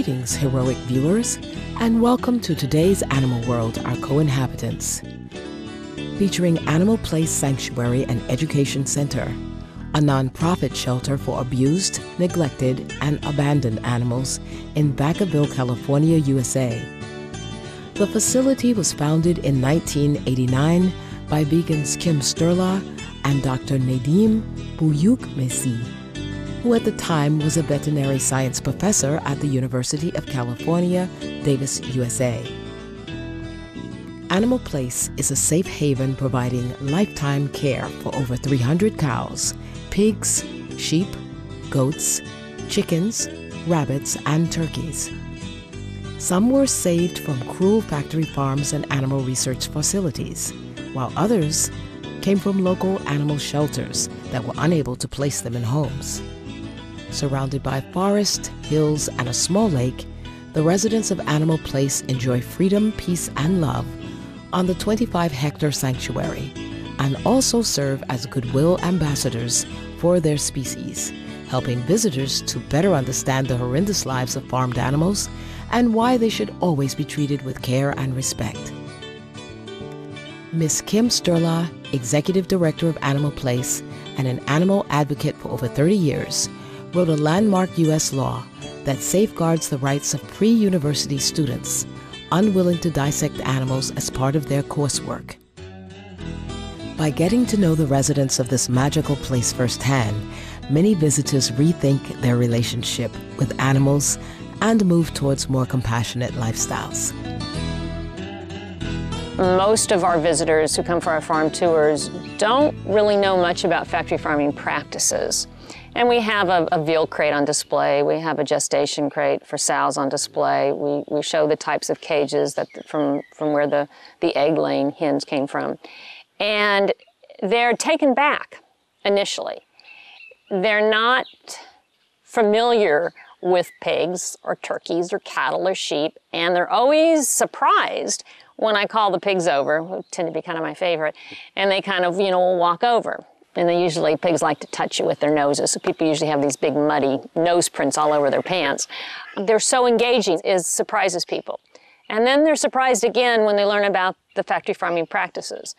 Greetings, heroic viewers, and welcome to today's Animal World, our co-inhabitants. Featuring Animal Place Sanctuary and Education Center, a nonprofit shelter for abused, neglected, and abandoned animals in Vacaville, California, USA. The facility was founded in 1989 by vegans Kim Sturla and Dr. Nadim Bouyouk-Messi, who at the time was a veterinary science professor at the University of California, Davis, USA. Animal Place is a safe haven providing lifetime care for over 300 cows, pigs, sheep, goats, chickens, rabbits, and turkeys. Some were saved from cruel factory farms and animal research facilities, while others came from local animal shelters that were unable to place them in homes. Surrounded by forest, hills, and a small lake, the residents of Animal Place enjoy freedom, peace, and love on the 25-hectare sanctuary, and also serve as goodwill ambassadors for their species, helping visitors to better understand the horrendous lives of farmed animals and why they should always be treated with care and respect. Ms. Kim Sturla, Executive Director of Animal Place and an animal advocate for over 30 years, wrote a landmark U.S. law that safeguards the rights of pre-university students unwilling to dissect animals as part of their coursework. By getting to know the residents of this magical place firsthand, many visitors rethink their relationship with animals and move towards more compassionate lifestyles. Most of our visitors who come for our farm tours don't really know much about factory farming practices. And we have a veal crate on display. We have a gestation crate for sows on display. We show the types of cages that from where the egg-laying hens came from. And they're taken back initially. They're not familiar with pigs or turkeys or cattle or sheep, and they're always surprised when I call the pigs over, who tend to be kind of my favorite, and they kind of, will walk over. And pigs like to touch you with their noses, so people usually have these big muddy nose prints all over their pants. They're so engaging, it surprises people. And then they're surprised again when they learn about the factory farming practices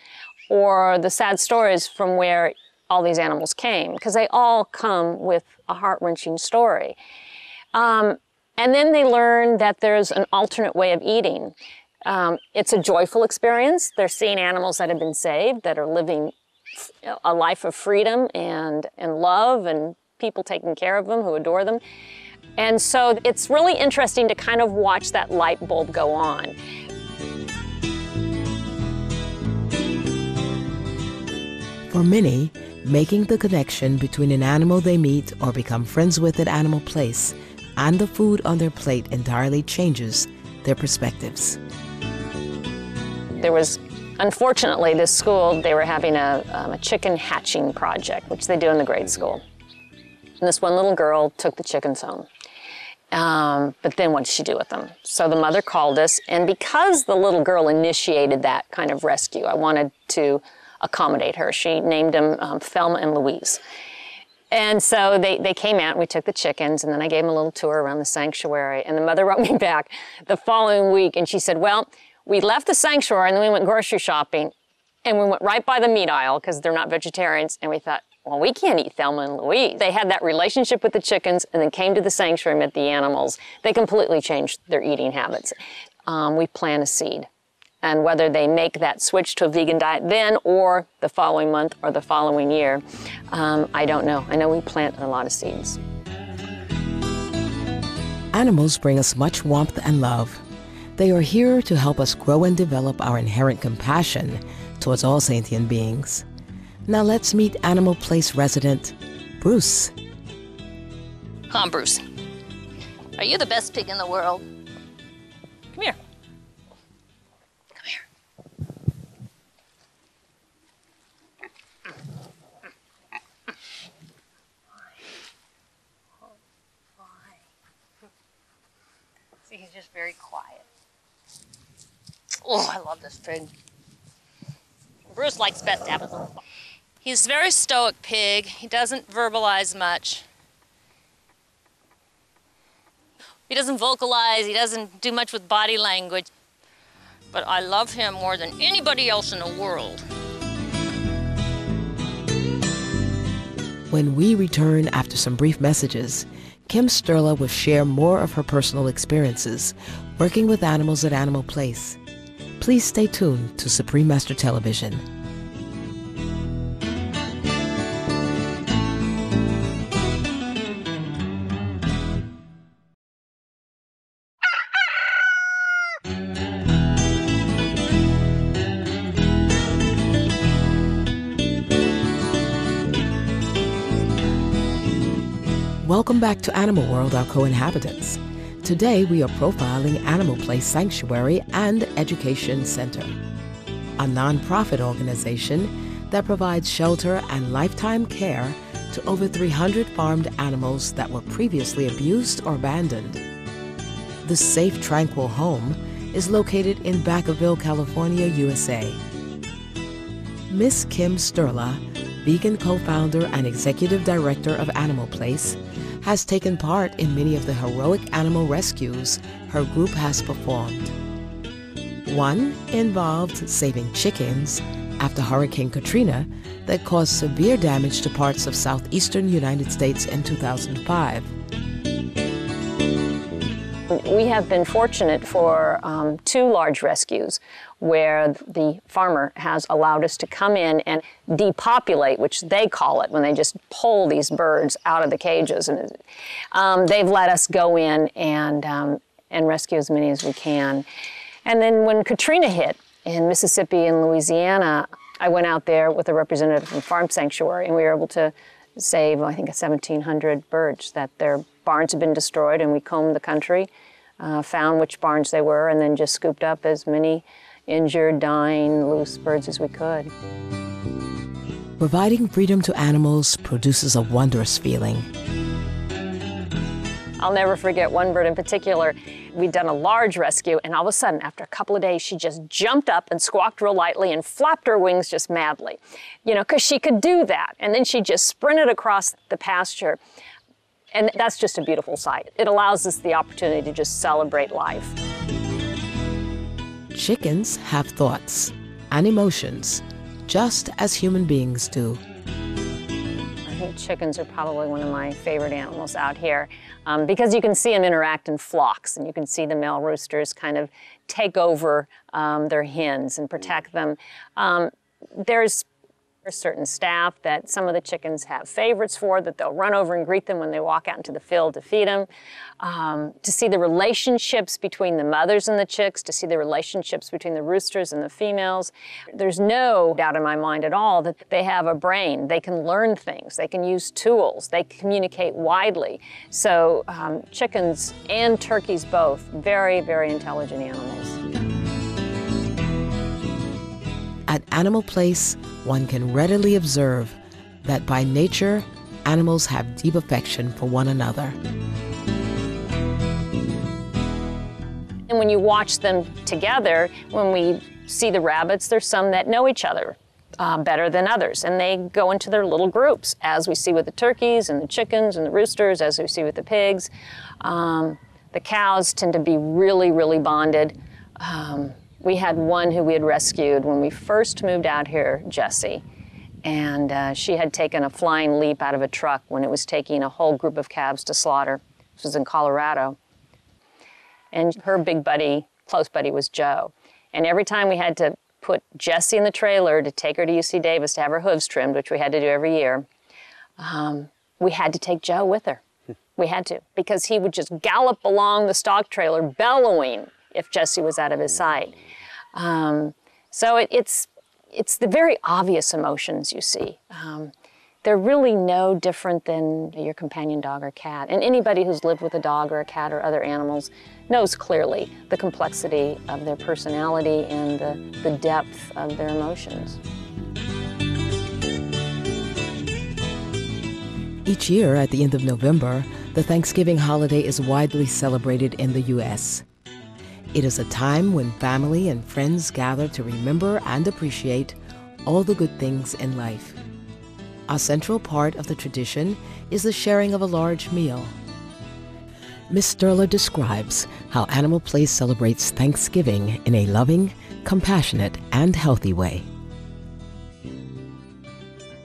or the sad stories from where all these animals came, because they all come with a heart-wrenching story. And then they learn that there's an alternate way of eating. It's a joyful experience. They're seeing animals that have been saved, that are living a life of freedom and love, and people taking care of them who adore them. And so it's really interesting to kind of watch that light bulb go on. For many, making the connection between an animal they meet or become friends with at Animal Place and the food on their plate entirely changes their perspectives. There was, unfortunately, this school, they were having a chicken hatching project, which they do in the grade school. And this one little girl took the chickens home. But then what did she do with them? So the mother called us, and because the little girl initiated that kind of rescue, I wanted to accommodate her. She named them Thelma and Louise. And so they came out and we took the chickens, and then I gave them a little tour around the sanctuary, and the mother wrote me back the following week, and she said, well, we left the sanctuary and then we went grocery shopping, and we went right by the meat aisle because they're not vegetarians, and we thought, well, we can't eat Thelma and Louise. They had that relationship with the chickens and then came to the sanctuary and met the animals. They completely changed their eating habits. We plant a seed. And whether they make that switch to a vegan diet then or the following month or the following year, I don't know. I know we plant a lot of seeds. Animals bring us much warmth and love. They are here to help us grow and develop our inherent compassion towards all sentient beings. Now let's meet Animal Place resident Bruce. Come on, Bruce. Are you the best pig in the world? Come here. Come here. See, he's just very quiet. Oh, I love this pig. Bruce likes best to have his own fun. He's a very stoic pig. He doesn't verbalize much. He doesn't vocalize, he doesn't do much with body language, but I love him more than anybody else in the world. When we return after some brief messages, Kim Sturla will share more of her personal experiences working with animals at Animal Place. Please stay tuned to Supreme Master Television. Welcome back to Animal World, our co-inhabitants. Today we are profiling Animal Place Sanctuary and Education Center, a nonprofit organization that provides shelter and lifetime care to over 300 farmed animals that were previously abused or abandoned. The safe, tranquil home is located in Vacaville, California, USA. Miss Kim Sturla, vegan co-founder and executive director of Animal Place, has taken part in many of the heroic animal rescues her group has performed. One involved saving chickens after Hurricane Katrina that caused severe damage to parts of southeastern United States in 2005. We have been fortunate for 2 large rescues where the farmer has allowed us to come in and depopulate, which they call it, when they just pull these birds out of the cages. And they've let us go in and rescue as many as we can. And then when Katrina hit in Mississippi and Louisiana, I went out there with a representative from Farm Sanctuary, and we were able to save, I think, 1,700 birds that their barns had been destroyed, and we combed the country, found which barns they were, and then just scooped up as many injured, dying, loose birds as we could. Providing freedom to animals produces a wondrous feeling. I'll never forget one bird in particular. We'd done a large rescue, and all of a sudden, after a couple of days, she just jumped up and squawked real lightly and flapped her wings just madly, you know, because she could do that. And then she just sprinted across the pasture. And that's just a beautiful sight. It allows us the opportunity to just celebrate life. Chickens have thoughts and emotions, just as human beings do. I think chickens are probably one of my favorite animals out here because you can see them interact in flocks, and you can see the male roosters kind of take over their hens and protect them. There's certain staff that some of the chickens have favorites for, that they'll run over and greet them when they walk out into the field to feed them. To see the relationships between the mothers and the chicks, to see the relationships between the roosters and the females. There's no doubt in my mind at all that they have a brain. They can learn things. They can use tools. They communicate widely. So chickens and turkeys both, very, very intelligent animals. At Animal Place, one can readily observe that by nature, animals have deep affection for one another. And when you watch them together, when we see the rabbits, there's some that know each other better than others, and they go into their little groups, as we see with the turkeys and the chickens and the roosters, as we see with the pigs. The cows tend to be really, really bonded. We had one who we had rescued when we first moved out here, Jessie, and she had taken a flying leap out of a truck when it was taking a whole group of calves to slaughter. This was in Colorado. And her big buddy, close buddy, was Joe. And every time we had to put Jessie in the trailer to take her to UC Davis to have her hooves trimmed, which we had to do every year, we had to take Joe with her. We had to, because he would just gallop along the stock trailer bellowing if Jessie was out of his sight. So it's the very obvious emotions you see. They're really no different than your companion dog or cat. And anybody who's lived with a dog or a cat or other animals knows clearly the complexity of their personality and the depth of their emotions. Each year at the end of November, the Thanksgiving holiday is widely celebrated in the U.S. It is a time when family and friends gather to remember and appreciate all the good things in life. A central part of the tradition is the sharing of a large meal. Ms. Sterler describes how Animal Place celebrates Thanksgiving in a loving, compassionate, and healthy way.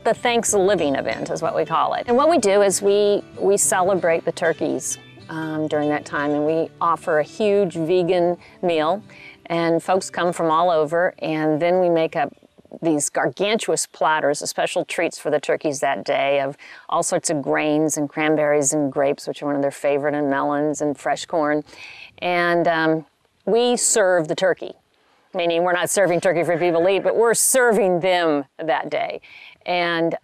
The Thanksgiving event is what we call it. And what we do is we celebrate the turkeys during that time, and we offer a huge vegan meal, and folks come from all over, and then we make up these gargantuous platters of special treats for the turkeys that day of all sorts of grains and cranberries and grapes, which are one of their favorite, and melons and fresh corn. And we serve the turkey, meaning we're not serving turkey for people to eat, but we're serving them that day. And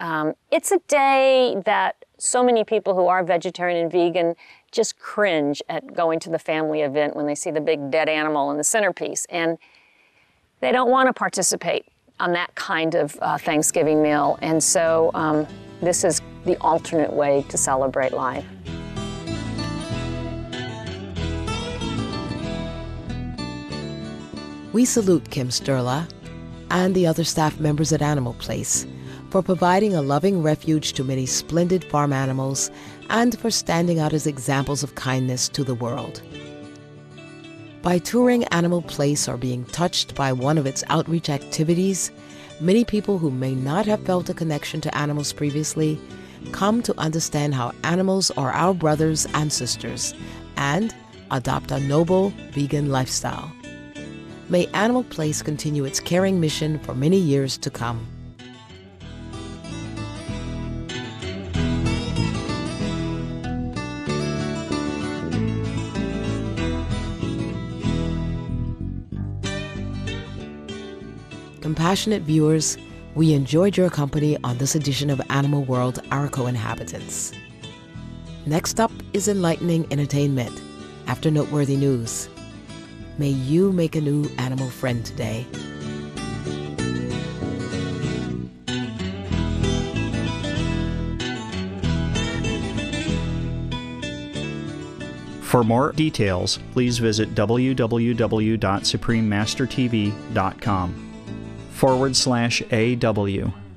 it's a day that so many people who are vegetarian and vegan just cringe at going to the family event when they see the big dead animal in the centerpiece. And they don't want to participate on that kind of Thanksgiving meal. And so this is the alternate way to celebrate life. We salute Kim Sterler and the other staff members at Animal Place for providing a loving refuge to many splendid farm animals and for standing out as examples of kindness to the world. By touring Animal Place or being touched by one of its outreach activities, many people who may not have felt a connection to animals previously come to understand how animals are our brothers and sisters and adopt a noble vegan lifestyle. May Animal Place continue its caring mission for many years to come. Compassionate viewers, we enjoyed your company on this edition of Animal World, Our Co-Inhabitants. Next up is enlightening entertainment after noteworthy news. May you make a new animal friend today. For more details, please visit www.suprememastertv.com/AW.